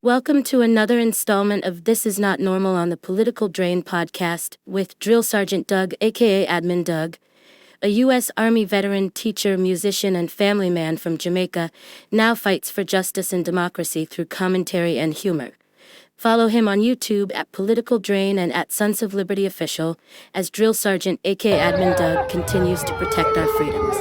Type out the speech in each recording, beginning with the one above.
Welcome to another installment of This Is Not Normal on the Political Drain podcast with Drill Sergeant Doug, aka Admin Doug, a U.S. Army veteran, teacher, musician, and family man from Jamaica, now fights for justice and democracy through commentary and humor. Follow him on YouTube at Political Drain and at Sons of Liberty Official as Drill Sergeant, aka Admin Doug, continues to protect our freedoms.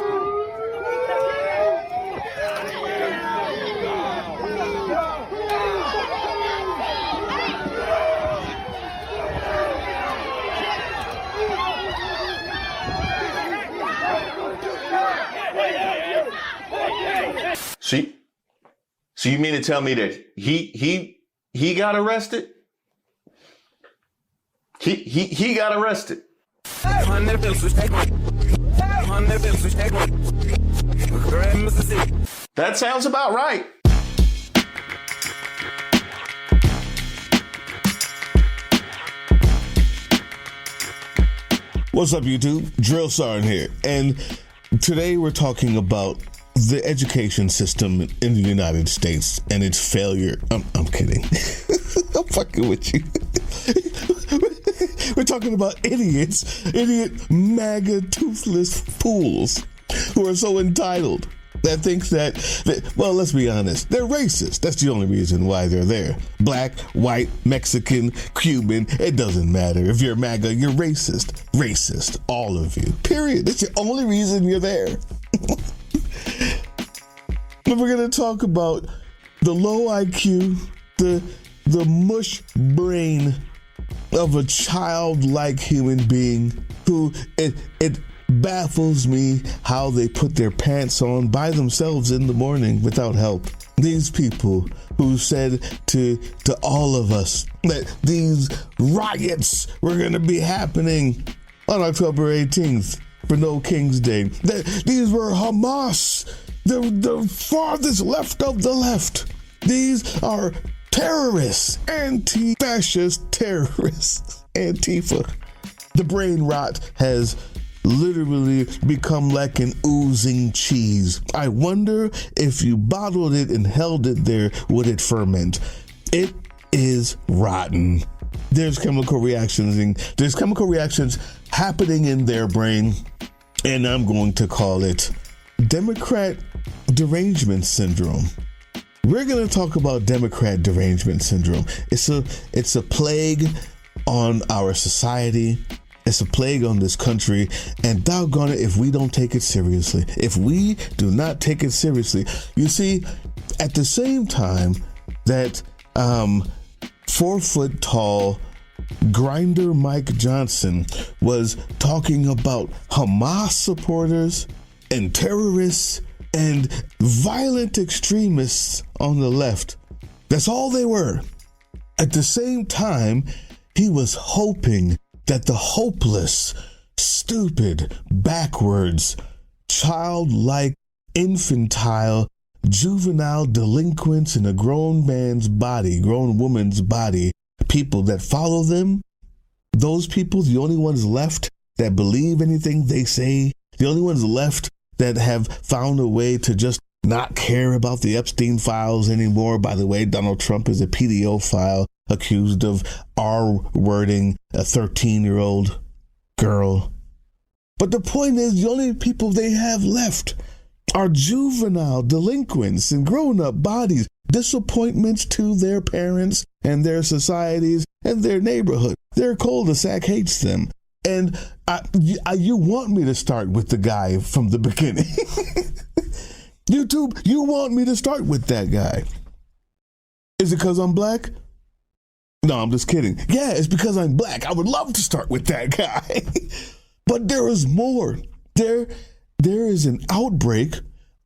So you mean to tell me that he got arrested? He got arrested. That sounds about right. What's up, YouTube? Drill Sergeant here, and today we're talking about the education system in the United States and its failure. I'm kidding. I'm fucking with you. We're talking about idiot MAGA toothless fools who are so entitled that think that, well, let's be honest, they're racist. That's the only reason why they're there. Black, white, Mexican, Cuban, it doesn't matter. If you're MAGA, you're racist. Racist, all of you. Period. That's the only reason you're there. But we're going to talk about the low IQ, the mush brain of a childlike human being who it baffles me how they put their pants on by themselves in the morning without help. These people who said to all of us that these riots were going to be happening on October 18th for No King's Day, that these were Hamas, the farthest left of the left. These are terrorists, anti-fascist terrorists, Antifa. The brain rot has literally become like an oozing cheese. I wonder if you bottled it and held it there, would it ferment? It is rotten. There's chemical reactions happening in their brain, and I'm going to call it Democrat Derangement Syndrome. We're going to talk about Democrat Derangement Syndrome. It's a plague on our society. It's a plague on this country, and doggone it if we don't take it seriously. If we do not take it seriously. You see, at the same time that 4-foot-tall Grinder Mike Johnson was talking about Hamas supporters and terrorists and violent extremists on the left. That's all they were. At the same time, he was hoping that the hopeless, stupid, backwards, childlike, infantile, juvenile delinquents in a grown man's body, grown woman's body, people that follow them, those people, the only ones left that believe anything they say, the only ones left that have found a way to just not care about the Epstein files anymore. By the way, Donald Trump is a pedophile accused of R-wording a 13-year-old girl. But the point is, the only people they have left are juvenile delinquents in grown-up bodies, disappointments to their parents and their societies and their neighborhood. Their cul-de-sac hates them. And you want me to start with the guy from the beginning. YouTube, you want me to start with that guy. Is it because I'm black? No, I'm just kidding. Yeah, it's because I'm black. I would love to start with that guy. But there is more. There is an outbreak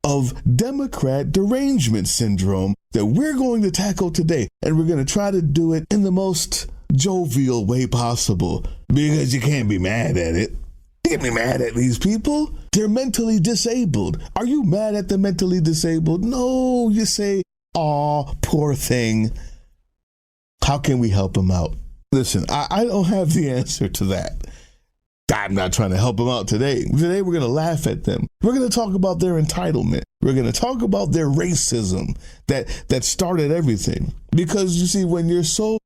of Democrat Derangement Syndrome that we're going to tackle today. And we're going to try to do it in the most jovial way possible, because you can't be mad at it. You can't be mad at these people. They're mentally disabled. Are you mad at the mentally disabled? No, you say, aw, poor thing. How can we help them out? Listen, I don't have the answer to that. I'm not trying to help them out today. Today we're going to laugh at them. We're going to talk about their entitlement. We're going to talk about their racism that started everything. Because you see, when you're so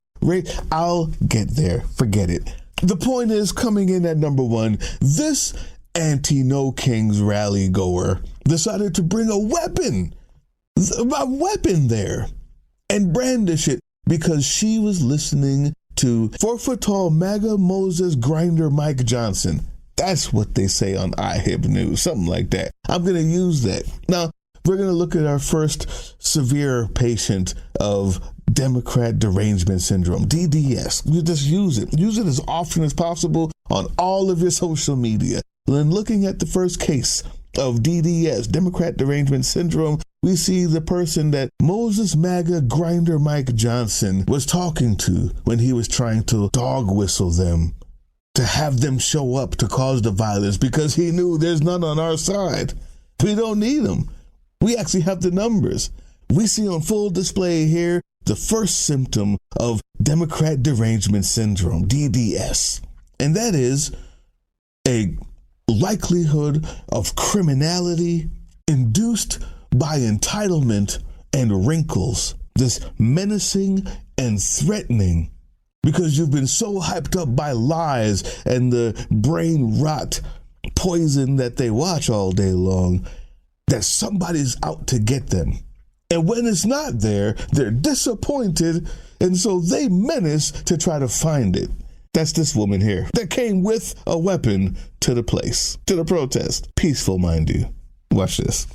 I'll get there. Forget it. The point is, coming in at number one, this anti-No Kings rally goer decided to bring a weapon there and brandish it because she was listening to 4-foot-tall MAGA Moses Grinder Mike Johnson. That's what they say on iHib News, something like that. I'm going to use that. Now, we're going to look at our first severe patient of Democrat Derangement Syndrome, DDS. You just use it. Use it as often as possible on all of your social media. Then looking at the first case of DDS, Democrat Derangement Syndrome, we see the person that Moses MAGA Grinder Mike Johnson was talking to when he was trying to dog whistle them, to have them show up to cause the violence because he knew there's none on our side. We don't need them. We actually have the numbers. We see on full display here the first symptom of Democrat Derangement Syndrome, DDS, and that is a likelihood of criminality induced by entitlement and wrinkles, this menacing and threatening because you've been so hyped up by lies and the brain rot poison that they watch all day long that somebody's out to get them. And when it's not there, they're disappointed, and so they menace to try to find it. That's this woman here that came with a weapon to the place, to the protest. Peaceful, mind you. Watch this.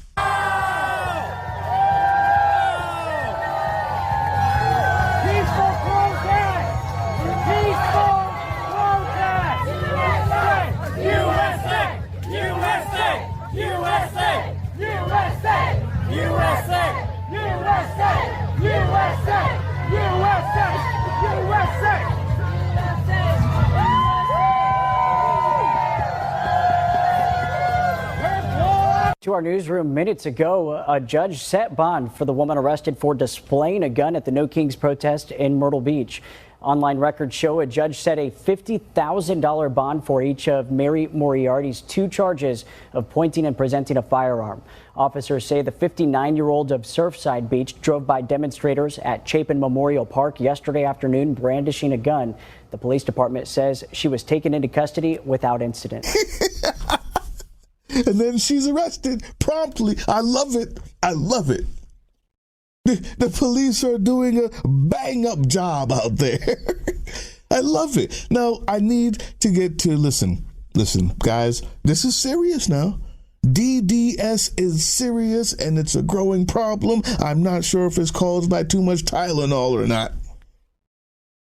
To our newsroom minutes ago, a judge set bond for the woman arrested for displaying a gun at the No Kings protest in Myrtle Beach. Online records show a judge set a $50,000 bond for each of Mary Moriarty's 2 charges of pointing and presenting a firearm. Officers say the 59-year-old of Surfside Beach drove by demonstrators at Chapin Memorial Park yesterday afternoon brandishing a gun. The police department says she was taken into custody without incident. And then she's arrested promptly. I love it. I love it. The police are doing a bang-up job out there. I love it. Now, I need to get to, listen, guys, this is serious now. DDS is serious, and it's a growing problem. I'm not sure if it's caused by too much Tylenol or not.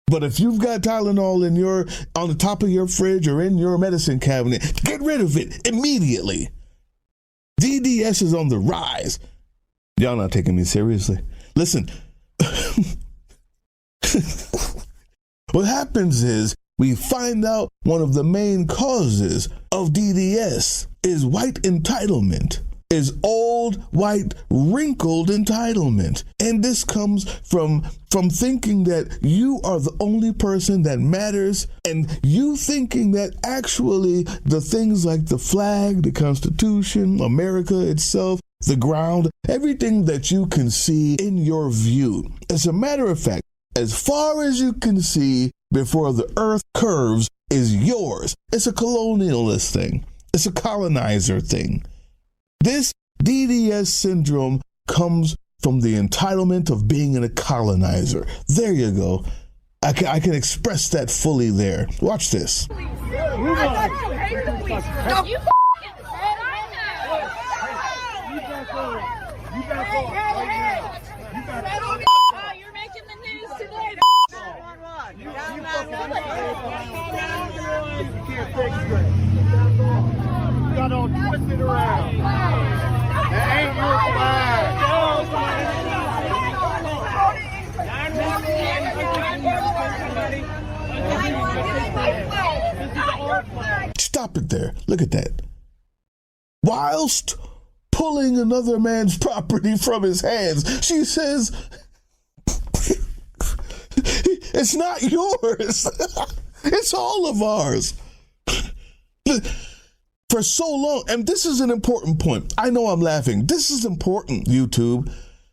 But if you've got Tylenol on the top of your fridge or in your medicine cabinet, get rid of it immediately. DDS is on the rise. Y'all not taking me seriously. Listen, what happens is we find out one of the main causes of DDS is white entitlement, is old, white, wrinkled entitlement. And this comes from thinking that you are the only person that matters, and you thinking that actually the things like the flag, the Constitution, America itself, the ground, everything that you can see in your view. As a matter of fact, as far as you can see before the earth curves is yours. It's a colonialist thing. It's a colonizer thing. This DDS syndrome comes from the entitlement of being a colonizer. There you go. I can express that fully there. Watch this. You're making the news today. You can't fix it. You got all twisted around. That ain't your flag. Stop it there. Look at that. Whilst pulling another man's property from his hands, she says, it's not yours. It's all of ours. For so long, and this is an important point. I know I'm laughing. This is important, YouTube.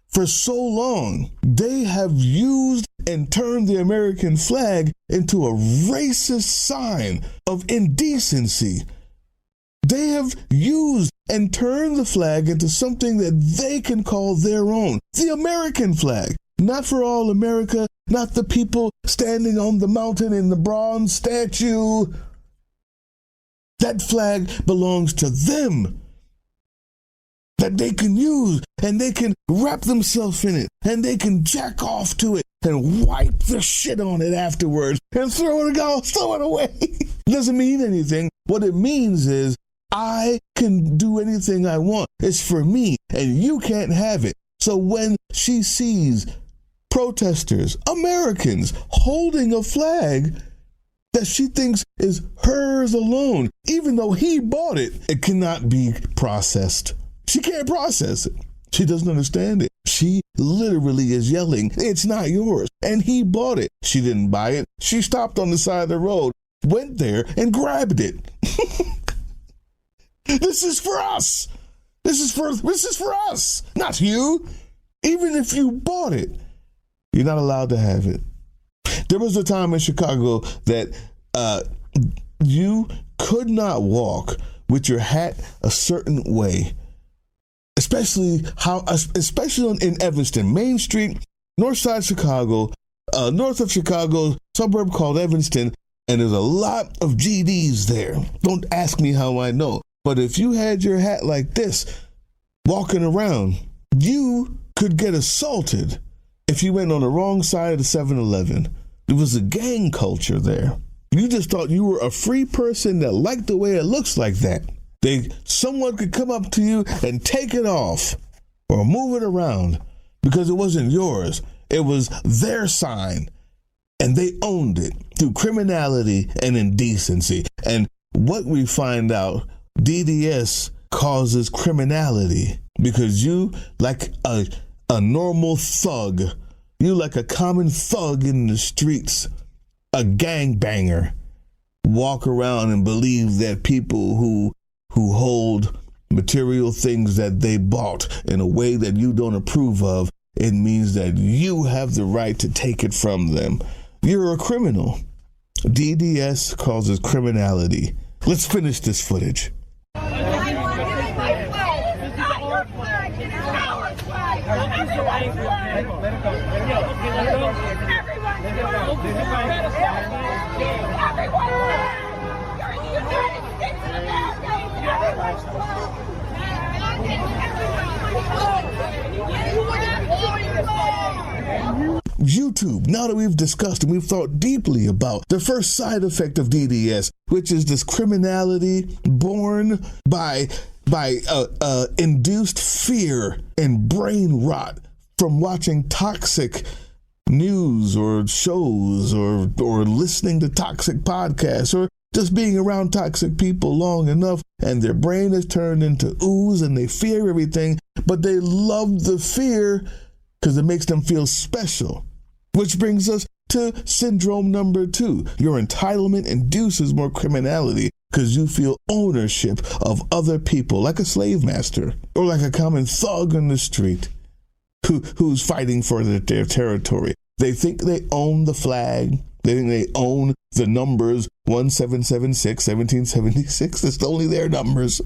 For so long, they have used and turned the American flag into a racist sign of indecency. They have used and turned the flag into something that they can call their own. The American flag. Not for all America, not the people standing on the mountain in the bronze statue. That flag belongs to them. That they can use, and they can wrap themselves in it, and they can jack off to it and wipe the shit on it afterwards and throw it away. Doesn't mean anything. What it means is I can do anything I want. It's for me, and you can't have it. So when she sees protesters, Americans, holding a flag that she thinks is hers alone, even though he bought it, it cannot be processed. She can't process it. She doesn't understand it. She literally is yelling, "It's not yours." And he bought it. She didn't buy it. She stopped on the side of the road, went there, and grabbed it. This is for us. This is for us, not you. Even if you bought it, you're not allowed to have it. There was a time in Chicago that you could not walk with your hat a certain way. Especially in Evanston, Main Street, North Side Chicago, north of Chicago, suburb called Evanston, and there's a lot of GDs there. Don't ask me how I know, but if you had your hat like this, walking around, you could get assaulted if you went on the wrong side of the 7-Eleven. There was a gang culture there. You just thought you were a free person that liked the way it looks like that. Someone could come up to you and take it off or move it around because it wasn't yours. It was their sign, and they owned it through criminality and indecency. And what we find out, DDS causes criminality because you, like a normal thug, you like a common thug in the streets, a gangbanger, walk around and believe that people who hold material things that they bought in a way that you don't approve of, it means that you have the right to take it from them. You're a criminal. DDS causes criminality. Let's finish this footage. YouTube, now that we've discussed and we've thought deeply about the first side effect of DDS, which is this criminality born by induced fear and brain rot from watching toxic news or shows or listening to toxic podcasts or just being around toxic people long enough, and their brain is turned into ooze and they fear everything, but they love the fear because it makes them feel special. Which brings us to syndrome number 2. Your entitlement induces more criminality because you feel ownership of other people, like a slave master or like a common thug on the street who's fighting for their territory. They think they own the flag. They think they own the numbers 1776, 1776. It's only their numbers.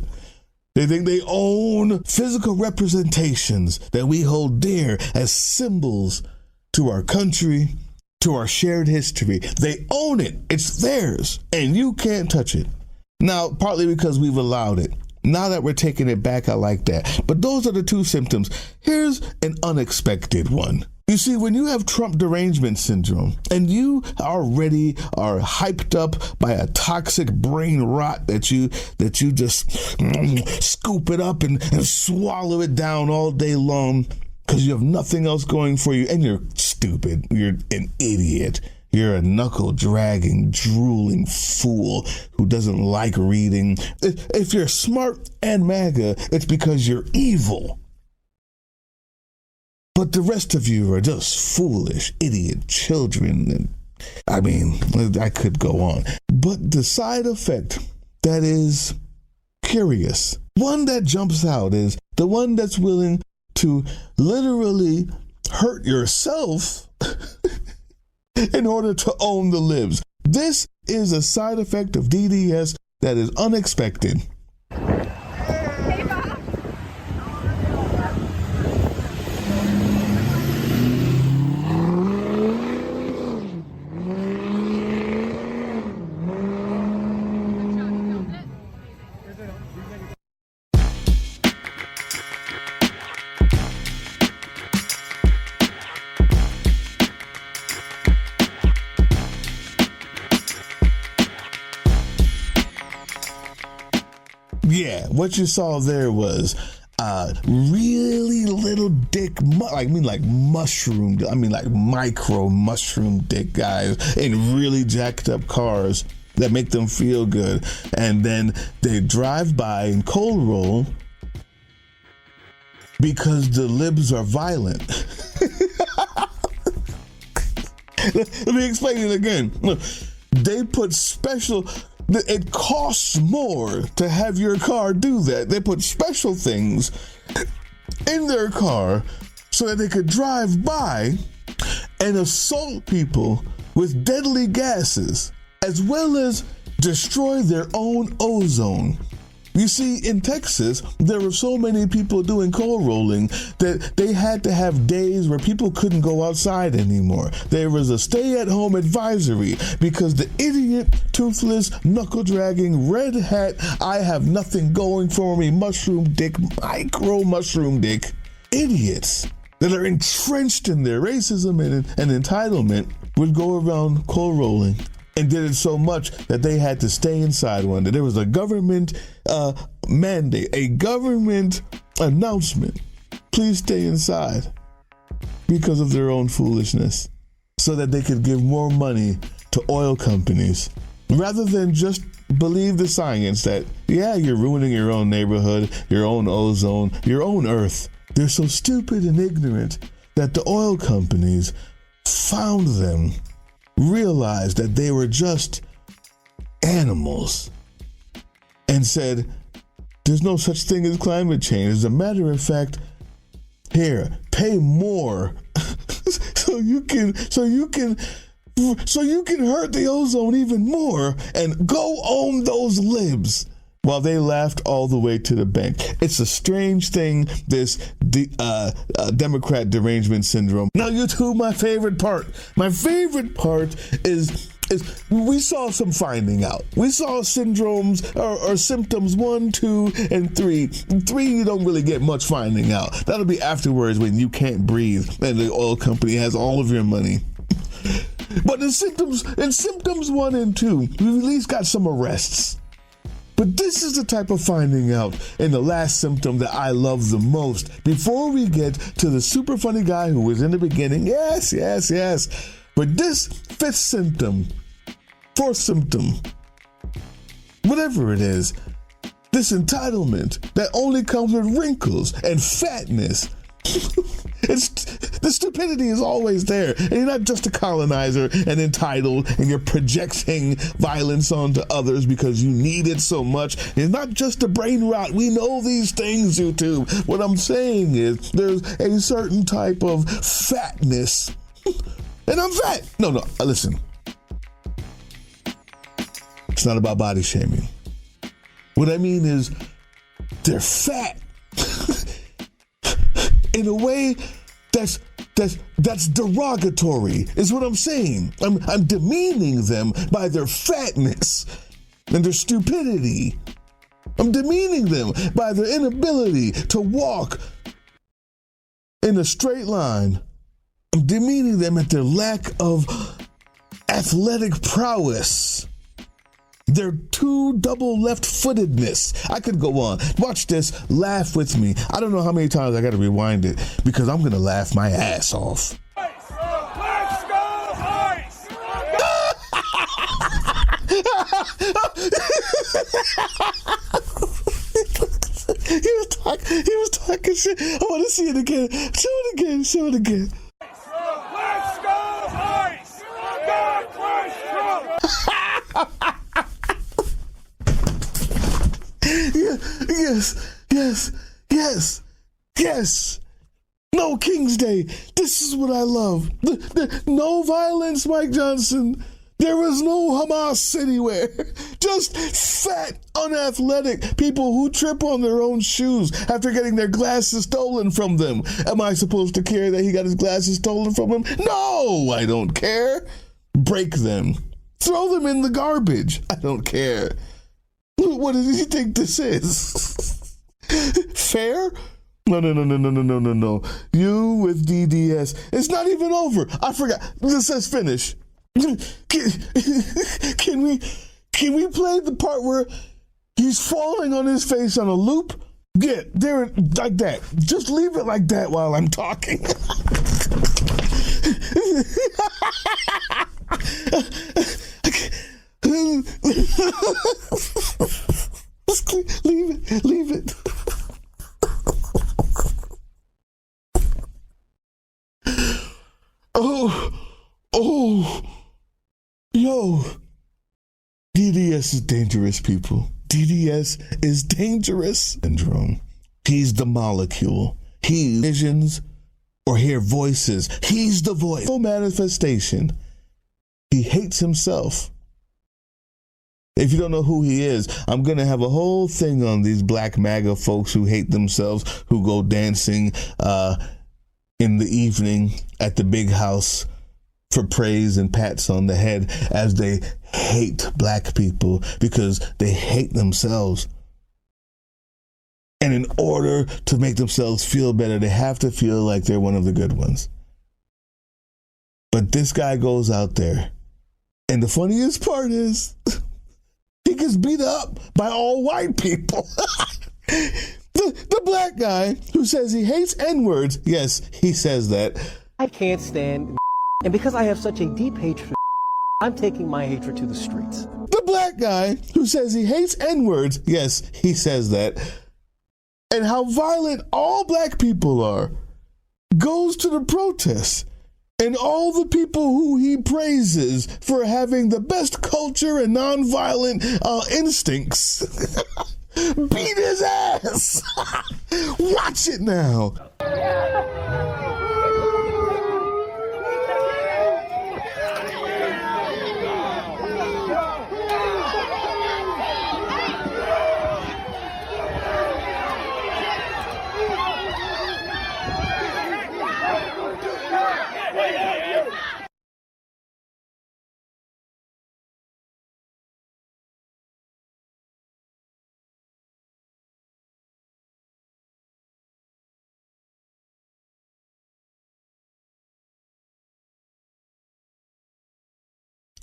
They think they own physical representations that we hold dear as symbols to our country, to our shared history. They own it. It's theirs, and you can't touch it. Now, partly because we've allowed it. Now that we're taking it back, I like that. But those are the 2 symptoms. Here's an unexpected one. You see, when you have Trump derangement syndrome and you already are hyped up by a toxic brain rot that you just scoop it up and swallow it down all day long because you have nothing else going for you, and you're stupid, you're an idiot, you're a knuckle-dragging, drooling fool who doesn't like reading. If you're smart and MAGA, it's because you're evil. But the rest of you are just foolish, idiot children. I mean, I could go on. But the side effect that is curious. One that jumps out is the one that's willing to literally hurt yourself in order to own the libs. This is a side effect of DDS that is unexpected. Yeah, what you saw there was really little dick, like mushroom, like micro mushroom dick guys in really jacked up cars that make them feel good. And then they drive by and cold roll because the libs are violent. Let me explain it again. Look, they put special... It costs more to have your car do that. They put special things in their car so that they could drive by and assault people with deadly gases, as well as destroy their own ozone. You see, in Texas, there were so many people doing coal rolling that they had to have days where people couldn't go outside anymore. There was a stay-at-home advisory because the idiot, toothless, knuckle-dragging, red hat, I have nothing going for me, mushroom dick, micro mushroom dick, idiots that are entrenched in their racism and entitlement would go around coal rolling. And did it so much that they had to stay inside one day. There was a government mandate, a government announcement. Please stay inside because of their own foolishness, so that they could give more money to oil companies rather than just believe the science that, yeah, you're ruining your own neighborhood, your own ozone, your own earth. They're so stupid and ignorant that the oil companies found them, realized that they were just animals, and said, there's no such thing as climate change. As a matter of fact, here, pay more so you can hurt the ozone even more and go own those libs. While they laughed all the way to the bank. It's a strange thing, this Democrat derangement syndrome. Now, YouTube, my favorite part. My favorite part is we saw some finding out. We saw syndromes or symptoms 1, 2, and 3. 3, you don't really get much finding out. That'll be afterwards when you can't breathe and the oil company has all of your money. But in symptoms 1 and 2, we've at least got some arrests. But this is the type of finding out in the last symptom that I love the most. Before we get to the super funny guy who was in the beginning, yes. But this 4th symptom, whatever it is, this entitlement that only comes with wrinkles and fatness. The stupidity is always there. And you're not just a colonizer and entitled and you're projecting violence onto others because you need it so much. It's not just a brain rot. We know these things, YouTube. What I'm saying is there's a certain type of fatness. And I'm fat. No, listen. It's not about body shaming. What I mean is they're fat. In a way that's derogatory, is what I'm saying. I'm demeaning them by their fatness and their stupidity. I'm demeaning them by their inability to walk in a straight line. I'm demeaning them at their lack of athletic prowess. Their too double left-footedness. I could go on. Watch this. Laugh with me. I don't know how many times I got to rewind it because I'm going to laugh my ass off. Let's go ice! He was talking shit. I want to see it again. Show it again. Let's go ice! God bless Trump! Yes. No King's Day. This is what I love. No violence, Mike Johnson. There was no Hamas anywhere. Just fat, unathletic people who trip on their own shoes after getting their glasses stolen from them. Am I supposed to care that he got his glasses stolen from him? No, I don't care. Break them. Throw them in the garbage. I don't care. What does he think this is? Fair? No. You with DDS. It's not even over. I forgot. This says finish. Can we play the part where he's falling on his face on a loop? Yeah, there, like that. Just leave it like that while I'm talking. Leave it. Yo, DDS is dangerous, people. DDS is dangerous syndrome. He's the molecule. He visions or hear voices. He's the voice. No manifestation. He hates himself. If you don't know who he is, I'm going to have a whole thing on these black MAGA folks who hate themselves, who go dancing in the evening at the big house for praise and pats on the head as they hate black people because they hate themselves. And in order to make themselves feel better, they have to feel like they're one of the good ones. But this guy goes out there, and the funniest part is he gets beat up by all white people. The black guy who says he hates N-words, yes, he says that. I can't stand, and because I have such a deep hatred, I'm taking my hatred to the streets. The black guy who says he hates N-words, yes, he says that. And how violent all black people are, goes to the protests. And all the people who he praises for having the best culture and nonviolent instincts beat his ass. Watch it now.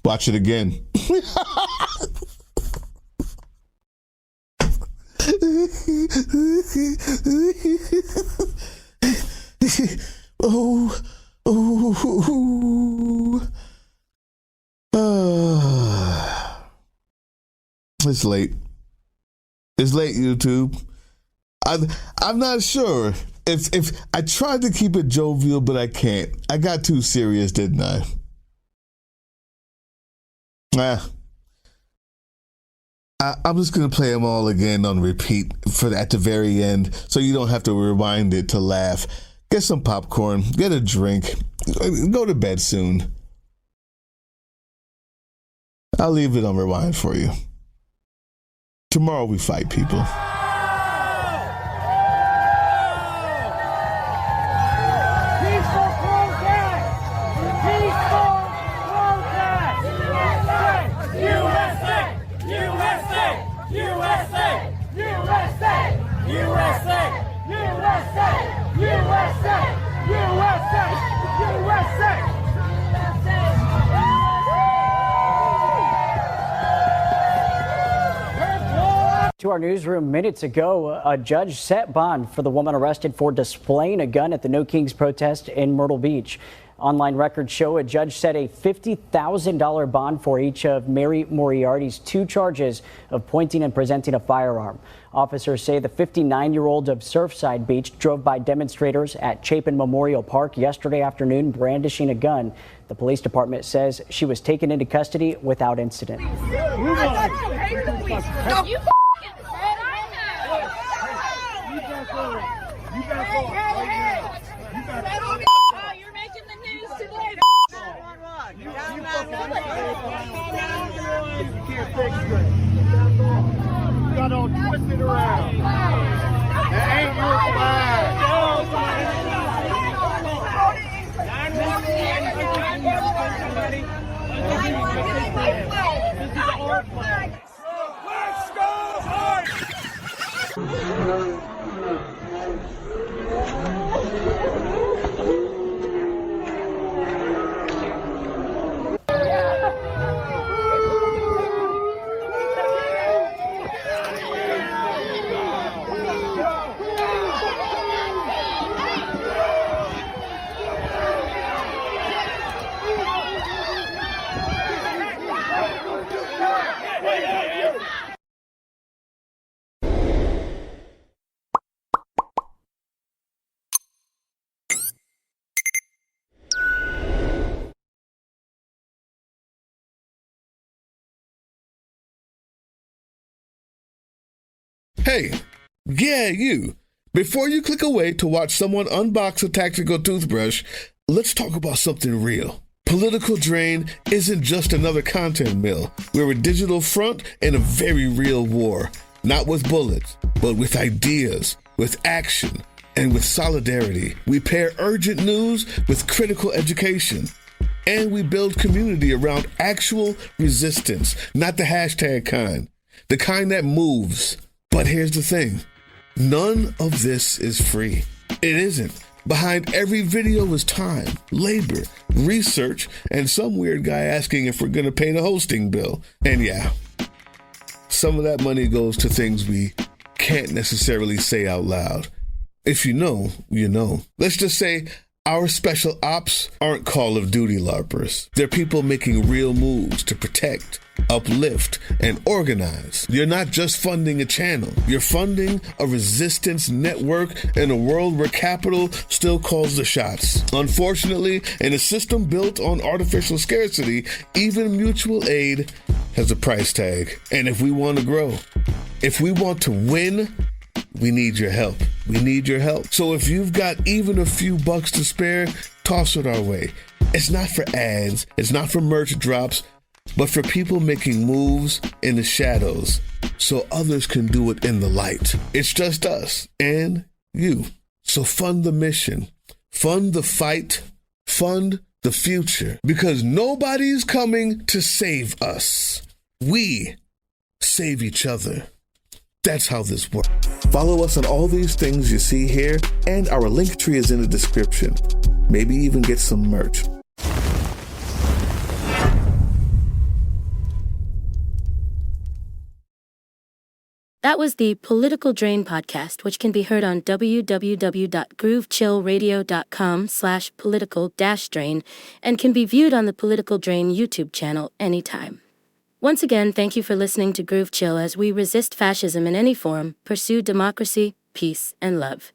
Watch it again. It's late. It's late, YouTube. I'm not sure if I tried to keep it jovial, but I can't. I got too serious, didn't I? I'm just going to play them all again on repeat at the very end so you don't have to rewind it to laugh. Get some popcorn, get a drink, go to bed soon. I'll leave it on rewind for you. Tomorrow we fight, people. To our newsroom minutes ago, a judge set bond for the woman arrested for displaying a gun at the No Kings protest in Myrtle Beach. Online records show a judge set a $50,000 bond for each of Mary Moriarty's 2 charges of pointing and presenting a firearm. Officers say the 59-year-old of Surfside Beach drove by demonstrators at Chapin Memorial Park yesterday afternoon brandishing a gun. The police department says she was taken into custody without incident. You back off right now. You back off. Oh, you're making the news today. You can't think straight. Back off. You got all twisted around. That ain't your flag. Let's go hard! Hey, yeah, you. Before you click away to watch someone unbox a tactical toothbrush, let's talk about something real. Political Drain isn't just another content mill. We're a digital front in a very real war. Not with bullets, but with ideas, with action, and with solidarity. We pair urgent news with critical education. And we build community around actual resistance, not the hashtag kind. The kind that moves. But here's the thing. None of this is free. It isn't. Behind every video is time, labor, research, and some weird guy asking if we're going to pay the hosting bill. And yeah, some of that money goes to things we can't necessarily say out loud. If you know, you know. Let's just say our special ops aren't Call of Duty LARPers. They're people making real moves to protect, uplift, and organize. You're not just funding a channel. You're funding a resistance network in a world where capital still calls the shots. Unfortunately, in a system built on artificial scarcity, even mutual aid has a price tag. And if we want to grow, if we want to win, we need your help. We need your help. So if you've got even a few bucks to spare, toss it our way. It's not for ads. It's not for merch drops, but for people making moves in the shadows so others can do it in the light. It's just us and you. So fund the mission, fund the fight, fund the future, because nobody's coming to save us. We save each other. That's how this works. Follow us on all these things you see here, and our link tree is in the description. Maybe even get some merch. That was the Political Drain podcast, which can be heard on www.groovechillradio.com/political-drain and can be viewed on the Political Drain YouTube channel anytime. Once again, thank you for listening to Groove Chill as we resist fascism in any form, pursue democracy, peace, and love.